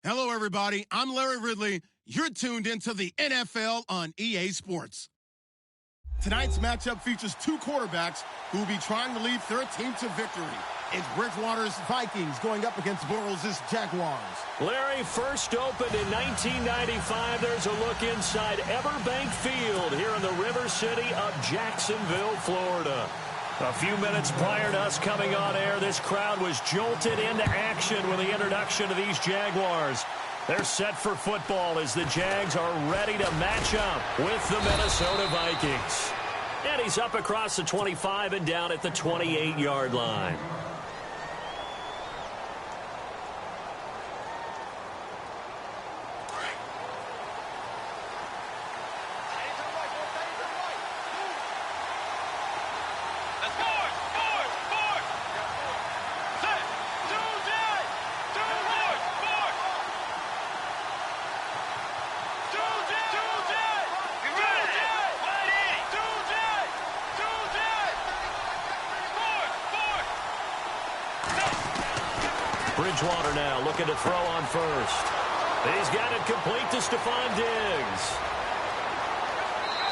Hello, everybody. I'm Larry Ridley. You're tuned into the NFL on EA Sports. Tonight's matchup features two quarterbacks who will be trying to lead their team to victory. It's Bridgewater's Vikings going up against Bortles' Jaguars. Larry, first opened in 1995. There's a look inside Everbank Field here in the River City of Jacksonville, Florida. A few minutes prior to us coming on air, this crowd was jolted into action with the introduction of these Jaguars. They're set for football as the Jags are ready to match up with the Minnesota Vikings. And he's up across the 25 and down at the 28-yard line. Bridgewater now looking to throw on first. He's got it complete to Stephon Diggs.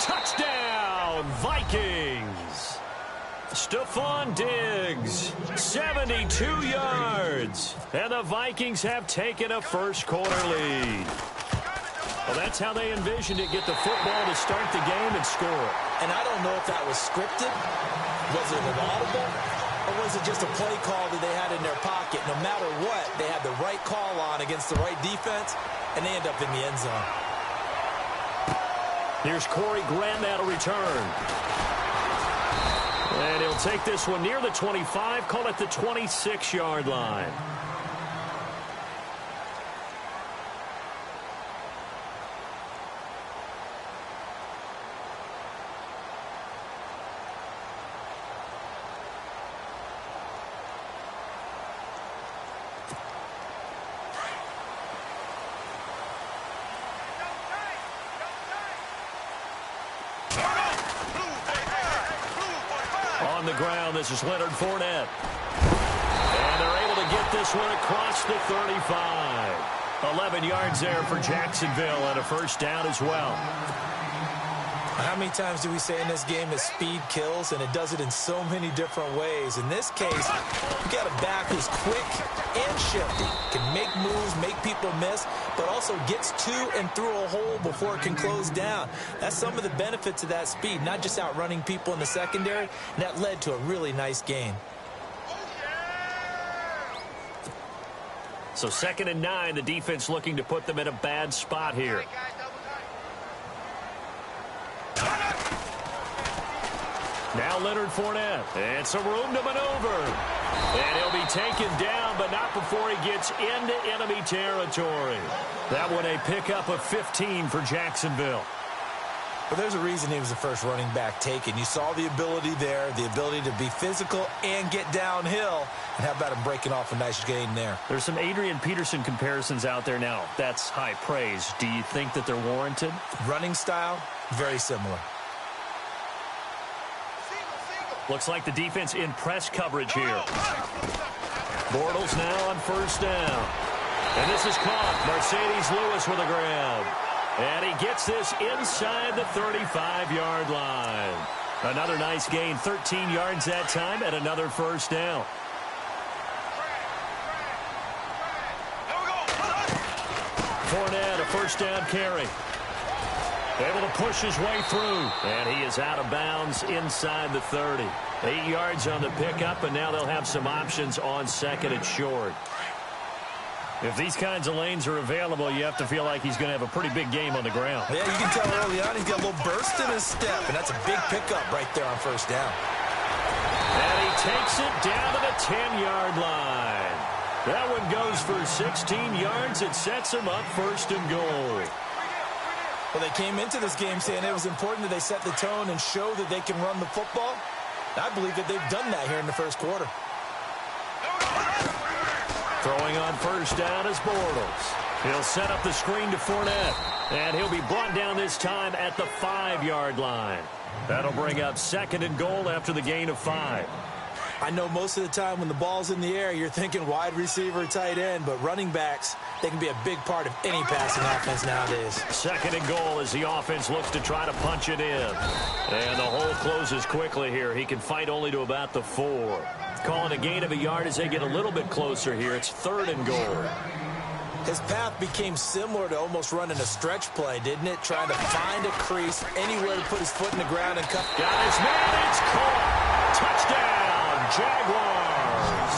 Touchdown, Vikings. Stephon Diggs, 72 yards. And the Vikings have taken a first-quarter lead. Well, that's how they envisioned it, get the football to start the game and score. And I don't know if that was scripted. Was it an audible? Or was it just a play call that they had in their pocket? No matter what, they had the right call on against the right defense, and they end up in the end zone. Here's Corey Grant now to return. And he'll take this one near the 25, call it the 26-yard line. On the ground, this is Leonard Fournette. And they're able to get this one across the 35. 11 yards there for Jacksonville and a first down as well. How many times do we say in this game that speed kills, and it does it in so many different ways? In this case, you got a back who's quick and shifty, can make moves, make people miss, but also gets to and through a hole before it can close down. That's some of the benefits of that speed, not just outrunning people in the secondary, and that led to a really nice gain. So 2nd and 9, the defense looking to put them in a bad spot here. Now Leonard Fournette. And some room to maneuver. And he'll be taken down, but not before he gets into enemy territory. That one a pickup of 15 for Jacksonville. But there's a reason he was the first running back taken. You saw the ability there, the ability to be physical and get downhill. And how about him breaking off a nice gain there? There's some Adrian Peterson comparisons out there now. That's high praise. Do you think that they're warranted? Running style, very similar. Looks like the defense in press coverage here. Bortles now on first down. And this is caught. Mercedes Lewis with a grab. And he gets this inside the 35-yard line. Another nice gain, 13 yards that time, and another first down. Fournette, a first down carry. Able to push his way through. And he is out of bounds inside the 30. 8 yards on the pickup, and now they'll have some options on second and short. If these kinds of lanes are available, you have to feel like he's going to have a pretty big game on the ground. Yeah, you can tell early on he's got a little burst in his step, and that's a big pickup right there on first down. And he takes it down to the 10-yard line. That one goes for 16 yards. It sets him up first and goal. Well, they came into this game saying it was important that they set the tone and show that they can run the football. I believe that they've done that here in the first quarter. Throwing on first down is Bortles. He'll set up the screen to Fournette. And he'll be brought down this time at the 5-yard line. That'll bring up second and goal after the gain of 5. I know most of the time when the ball's in the air, you're thinking wide receiver, tight end, but running backs, they can be a big part of any passing offense nowadays. Second and goal as the offense looks to try to punch it in. And the hole closes quickly here. He can fight only to about the 4. Calling a gain of a yard as they get a little bit closer here. It's third and goal. His path became similar to almost running a stretch play, didn't it? Trying to find a crease, anywhere to put his foot in the ground and cut. Got his man, it's caught. Touchdown, Jaguars.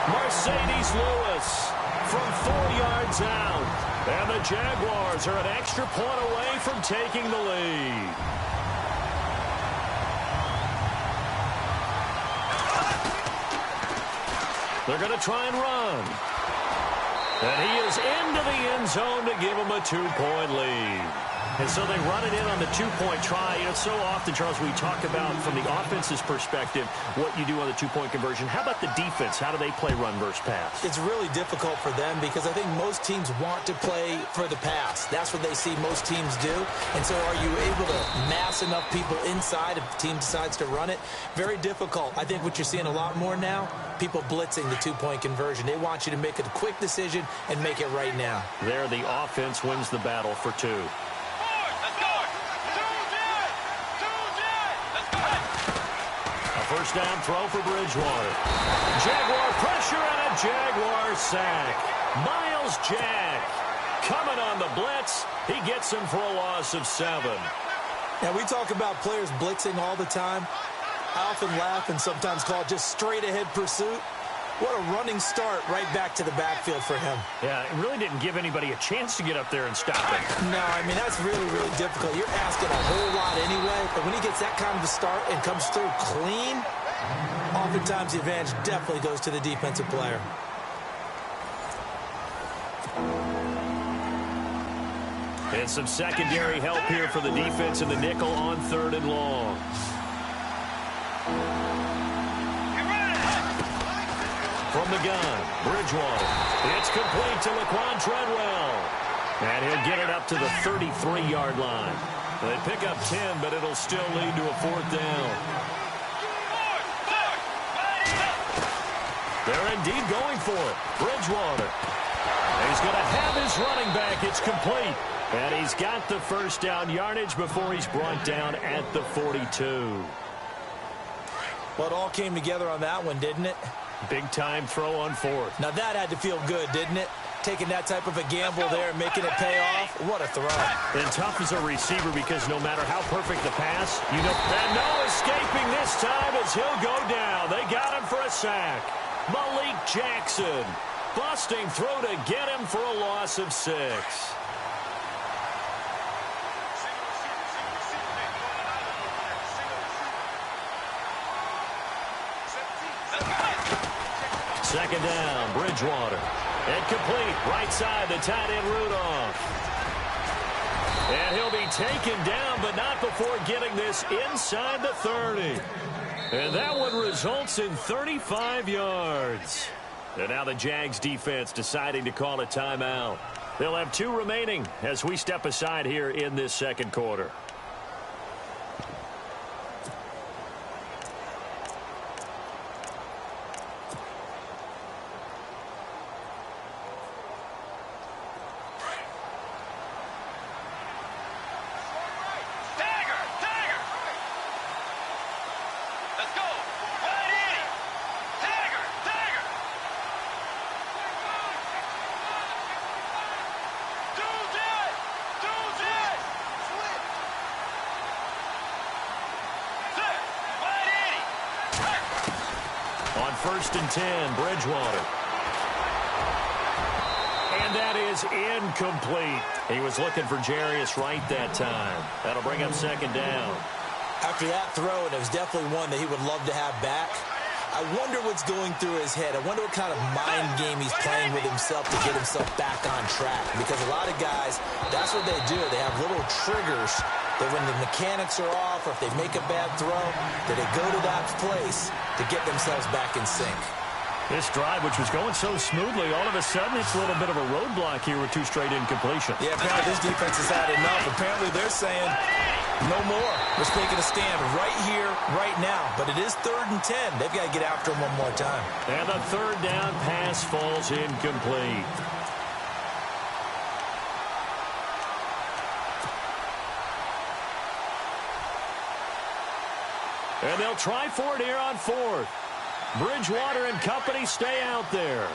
Mercedes Lewis from 4 yards out. And the Jaguars are an extra point away from taking the lead. They're going to try and run. And he is into the end zone to give him a 2-point lead. And so they run it in on the 2-point try. You know, so often, Charles, we talk about from the offense's perspective what you do on the 2-point conversion. How about the defense? How do they play run versus pass? It's really difficult for them because I think most teams want to play for the pass. That's what they see most teams do. And so are you able to mass enough people inside if the team decides to run it? Very difficult. I think what you're seeing a lot more now, people blitzing the 2-point conversion. They want you to make a quick decision and make it right now. There, the offense wins the battle for 2. First down throw for Bridgewater. Jaguar pressure and a Jaguar sack. Miles Jack coming on the blitz. He gets him for a loss of 7. Now, we talk about players blitzing all the time. I often laugh and sometimes call it just straight-ahead pursuit. What a running start right back to the backfield for him. Yeah, it really didn't give anybody a chance to get up there and stop him. No, I mean, that's really, really difficult. You're asking a whole lot anyway, but when he gets that kind of a start and comes through clean, oftentimes the advantage definitely goes to the defensive player. And some secondary help here for the defense in the nickel on 3rd and long. From the gun, Bridgewater. It's complete to Laquan Treadwell. And he'll get it up to the 33-yard line. They pick up 10, but it'll still lead to a 4th down. They're indeed going for it. Bridgewater. He's going to have his running back. It's complete. And he's got the first down yardage before he's brought down at the 42. Well, it all came together on that one, didn't it? Big-time throw on 4th. Now, that had to feel good, didn't it? Taking that type of a gamble there and making it pay off. What a throw. And tough as a receiver because no matter how perfect the pass, you know, and no escaping this time as he'll go down. They got him for a sack. Malik Jackson busting through to get him for a loss of 6. Second down, Bridgewater. Incomplete, right side, the tight end Rudolph. And he'll be taken down, but not before getting this inside the 30. And that one results in 35 yards. And now the Jags defense deciding to call a timeout. They'll have 2 remaining as we step aside here in this second quarter. First and 10, Bridgewater. And that is incomplete. He was looking for Jarius Wright that time. That'll bring up second down. After that throw, and it was definitely one that he would love to have back, I wonder what's going through his head. I wonder what kind of mind game he's playing with himself to get himself back on track. Because a lot of guys, that's what they do. They have little triggers that when the mechanics are off or if they make a bad throw, that they go to that place to get themselves back in sync. This drive, which was going so smoothly, all of a sudden it's a little bit of a roadblock here with 2 straight incompletions. Yeah, apparently this defense has had enough. Apparently they're saying no more. We're taking a stand right here right now, but it is 3rd and 10. They've got to get after him one more time. And the 3rd down pass falls incomplete. And they'll try for it here on 4th. Bridgewater and company stay out there.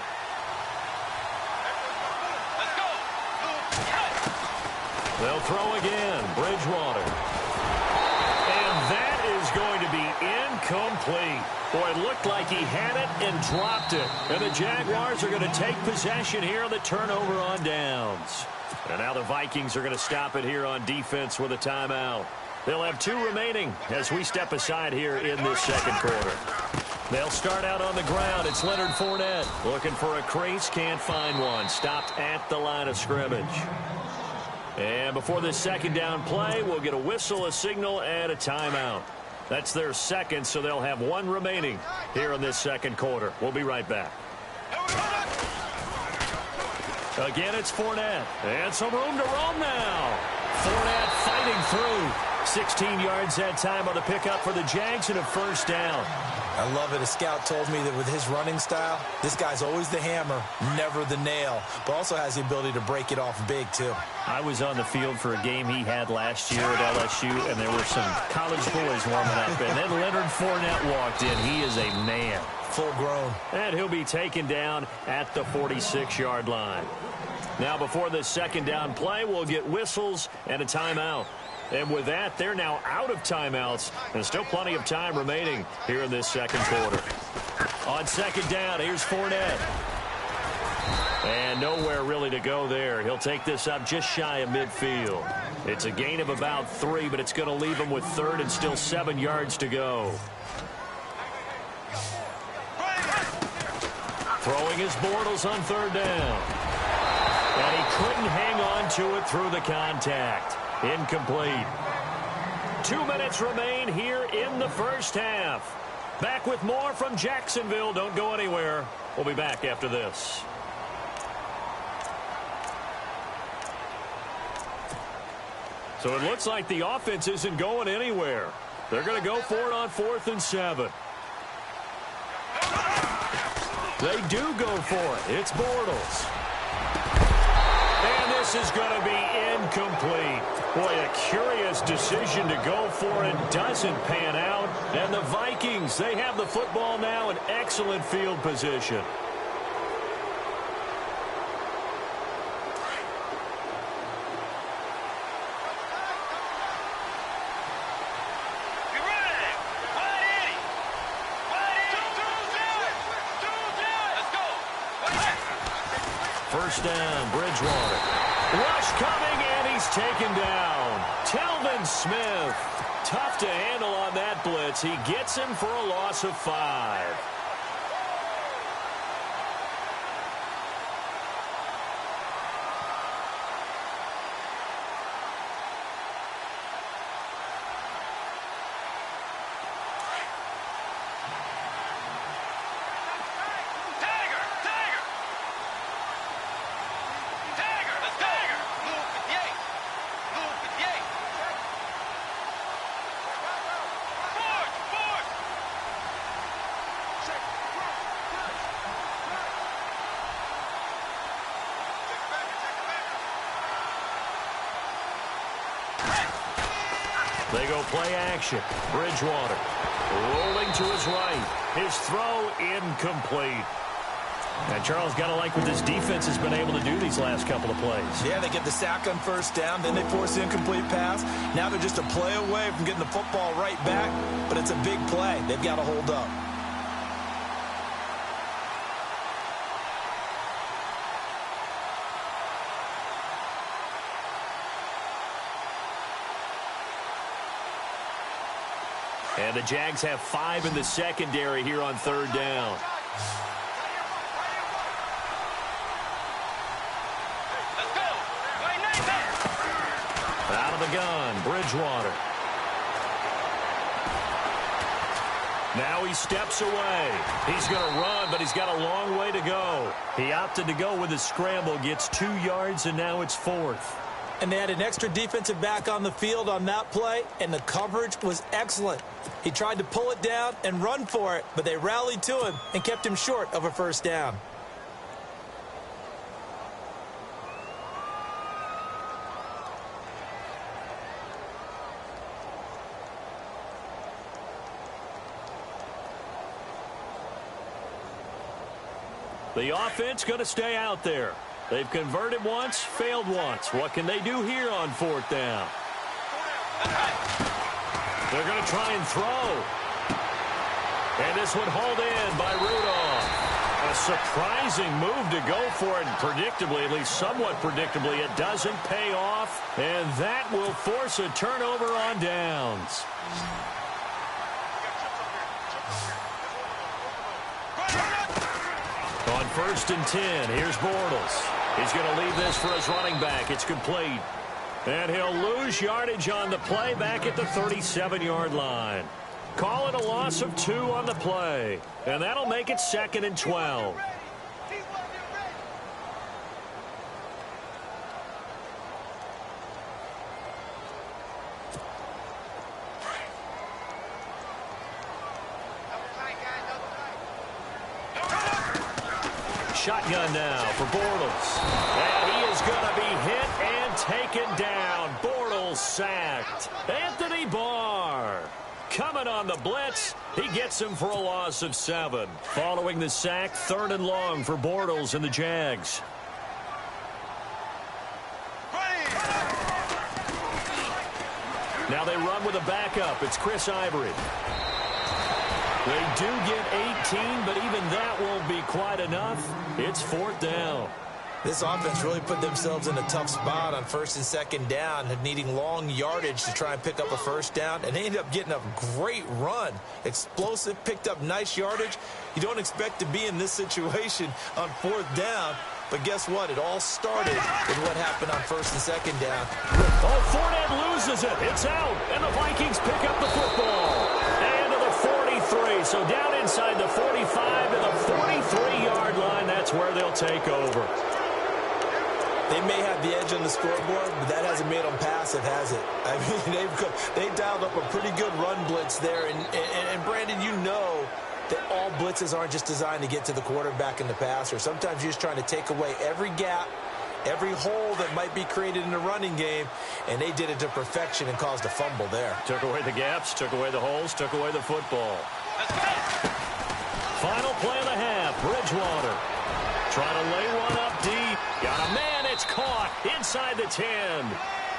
They'll throw again. Bridgewater. And that is going to be incomplete. Boy, it looked like he had it and dropped it. And the Jaguars are going to take possession here on the turnover on downs. And now the Vikings are going to stop it here on defense with a timeout. They'll have 2 remaining as we step aside here in this second quarter. They'll start out on the ground. It's Leonard Fournette looking for a crease. Can't find one. Stopped at the line of scrimmage. And before this second down play, we'll get a whistle, a signal, and a timeout. That's their second, so they'll have 1 remaining here in this second quarter. We'll be right back. Again, it's Fournette. And some room to roam now. Fournette fighting through. 16 yards that time on the pickup for the Jags and a first down. I love it. A scout told me that with his running style, this guy's always the hammer, never the nail, but also has the ability to break it off big, too. I was on the field for a game he had last year at LSU, and there were some college boys warming up. And then Leonard Fournette walked in. He is a man. Full grown. And he'll be taken down at the 46-yard line. Now, before this second down play, we'll get whistles and a timeout. And with that, they're now out of timeouts. And still plenty of time remaining here in this second quarter. On second down, here's Fournette. And nowhere really to go there. He'll take this up just shy of midfield. It's a gain of about 3, but it's going to leave him with 3rd and still 7 yards to go. Throwing his Bortles on 3rd down. And he couldn't hang on to it through the contact. Incomplete. 2 minutes remain here in the first half. Back with more from Jacksonville. Don't go anywhere. We'll be back after this. So it looks like the offense isn't going anywhere. They're going to go for it on 4th and 7. They do go for it. It's Bortles. And this is going to be incomplete. Boy, a curious decision to go for it. Doesn't pan out. And the Vikings, they have the football now in excellent field position. First down, Bridgewater. Rush coming, and he's taken down. Telvin Smith. Tough to handle on that blitz. He gets him for a loss of 5. They go play action. Bridgewater rolling to his right. His throw incomplete. And Charles, got to like what this defense has been able to do these last couple of plays. Yeah, they get the sack on first down, then they force the incomplete pass. Now they're just a play away from getting the football right back, but it's a big play. They've got to hold up. And the Jags have 5 in the secondary here on 3rd down. Out of the gun, Bridgewater. Now he steps away. He's going to run, but he's got a long way to go. He opted to go with a scramble, gets 2 yards, and now it's 4th. And they had an extra defensive back on the field on that play, and the coverage was excellent. He tried to pull it down and run for it, but they rallied to him and kept him short of a first down. The offense going to stay out there. They've converted once, failed once. What can they do here on fourth down? They're going to try and throw. And this one hauled in by Rudolph. A surprising move to go for it. Predictably, at least somewhat predictably, it doesn't pay off. And that will force a turnover on downs. On 1st and 10, here's Bortles. He's going to leave this for his running back. It's complete. And he'll lose yardage on the play back at the 37-yard line. Call it a loss of 2 on the play. And that'll make it 2nd and 12. Shotgun now for Bortles. And he is going to be hit and taken down. Bortles sacked. Anthony Barr coming on the blitz. He gets him for a loss of 7. Following the sack, 3rd and long for Bortles and the Jags. Now they run with a backup. It's Chris Ivory. They do get 18, but even that won't be quite enough. It's 4th down. This offense really put themselves in a tough spot on 1st and 2nd down, needing long yardage to try and pick up a first down, and they ended up getting a great run. Explosive, picked up nice yardage. You don't expect to be in this situation on 4th down, but guess what? It all started with what happened on 1st and 2nd down. Oh, Fournette loses it. It's out, and the Vikings pick up the football. And to the 43, so down inside the 45 to the 43-yard line. That's where they'll take over. They may have the edge on the scoreboard, but that hasn't made them passive, has it? I mean, they dialed up a pretty good run blitz there. And Brandon, you know that all blitzes aren't just designed to get to the quarterback and the passer. Sometimes you're just trying to take away every gap, every hole that might be created in the running game, and they did it to perfection and caused a fumble there. Took away the gaps, took away the holes, took away the football. Final play of the half, Bridgewater. Trying to lay one up deep. Got a man, it's caught inside the 10.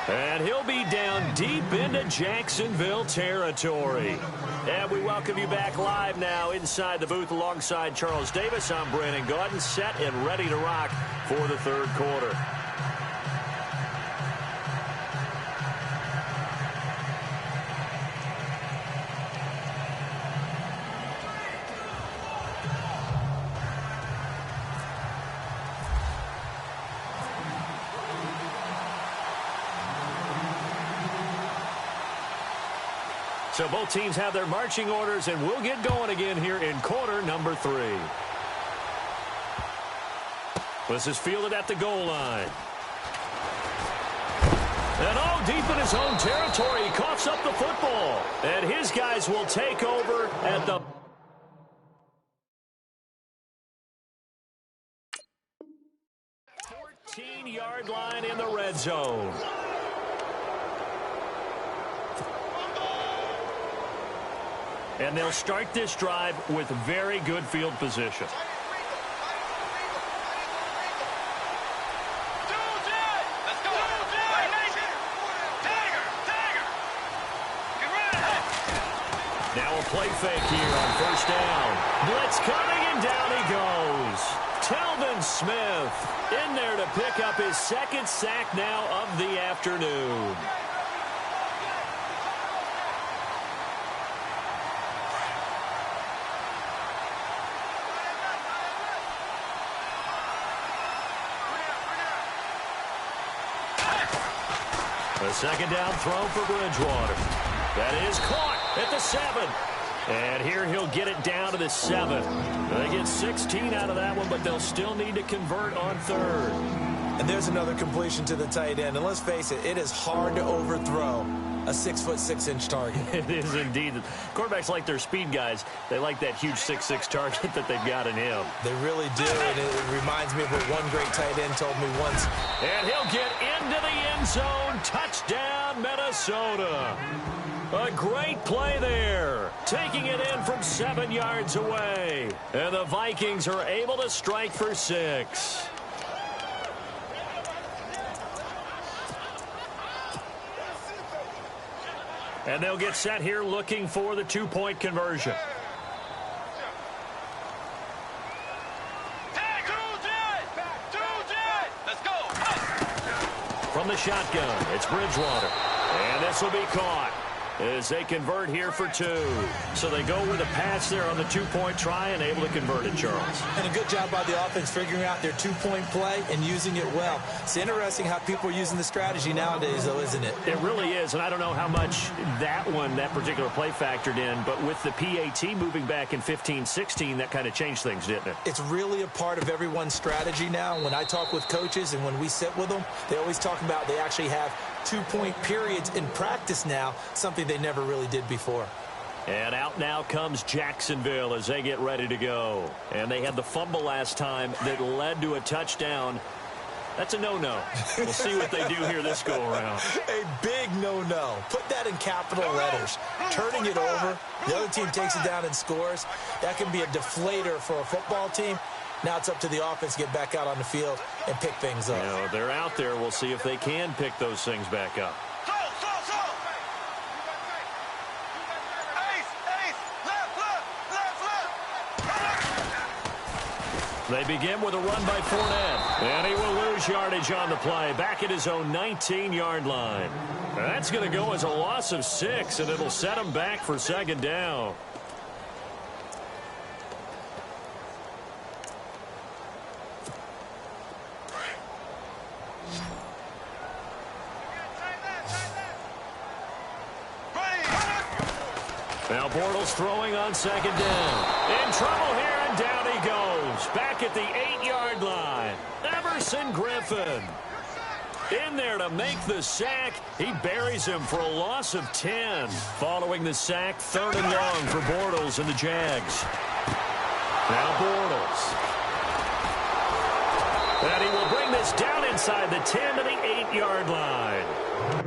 And he'll be down deep into Jacksonville territory. And we welcome you back live now inside the booth alongside Charles Davis. I'm Brandon Gaudin, set and ready to rock for the 3rd quarter. So both teams have their marching orders, and we'll get going again here in quarter number 3. This is fielded at the goal line. And oh, deep in his own territory, he coughs up the football. And his guys will take over at the 14-yard line in the red zone. And they'll start this drive with very good field position. Now a play fake here on 1st down. Blitz coming, and down he goes. Telvin Smith in there to pick up his 2nd sack now of the afternoon. A 2nd down throw for Bridgewater. That is caught at the 7. And here he'll get it down to the 7. They get 16 out of that one, but they'll still need to convert on 3rd. And there's another completion to the tight end. And let's face it, it is hard to overthrow a 6'6" target. It is indeed. Quarterbacks like their speed guys. They like that huge 6'6" target that they've got in him. They really do, and it reminds me of what one great tight end told me once. And he'll get into the end zone. Touchdown, Minnesota. A great play there. Taking it in from 7 yards away. And the Vikings are able to strike for 6. And they'll get set here looking for the 2-point conversion. Let's go. From the shotgun, it's Bridgewater. And this will be caught as they convert here for 2. So they go with a pass there on the 2-point try and able to convert it, Charles. And a good job by the offense figuring out their 2-point play and using it well. It's interesting how people are using the strategy nowadays, though, isn't it? It really is, and I don't know how much that particular play factored in, but with the PAT moving back in 15-16, that kind of changed things, didn't it? It's really a part of everyone's strategy now. When I talk with coaches and when we sit with them, they always talk about they actually have 2-point periods in practice now, something they never really did before. And out now comes Jacksonville as they get ready to go. And they had the fumble last time that led to a touchdown. That's a no-no. We'll see what they do here this go-around. A big no-no. Put that in capital letters. Turning it over, the other team takes it down and scores. That can be a deflator for a football team. Now it's up to the offense to get back out on the field and pick things up. You know, they're out there. We'll see if they can pick those things back up. They begin with a run by Fournette. And he will lose yardage on the play. Back at his own 19-yard line. That's going to go as a loss of 6, and it'll set him back for 2nd down. Now Bortles throwing on 2nd down. In trouble here, and down he goes. Back at the 8-yard line. Everson Griffin in there to make the sack. He buries him for a loss of 10. Following the sack, 3rd and long for Bortles and the Jags. Now Bortles. And he will bring this down inside the 10 to the 8-yard line.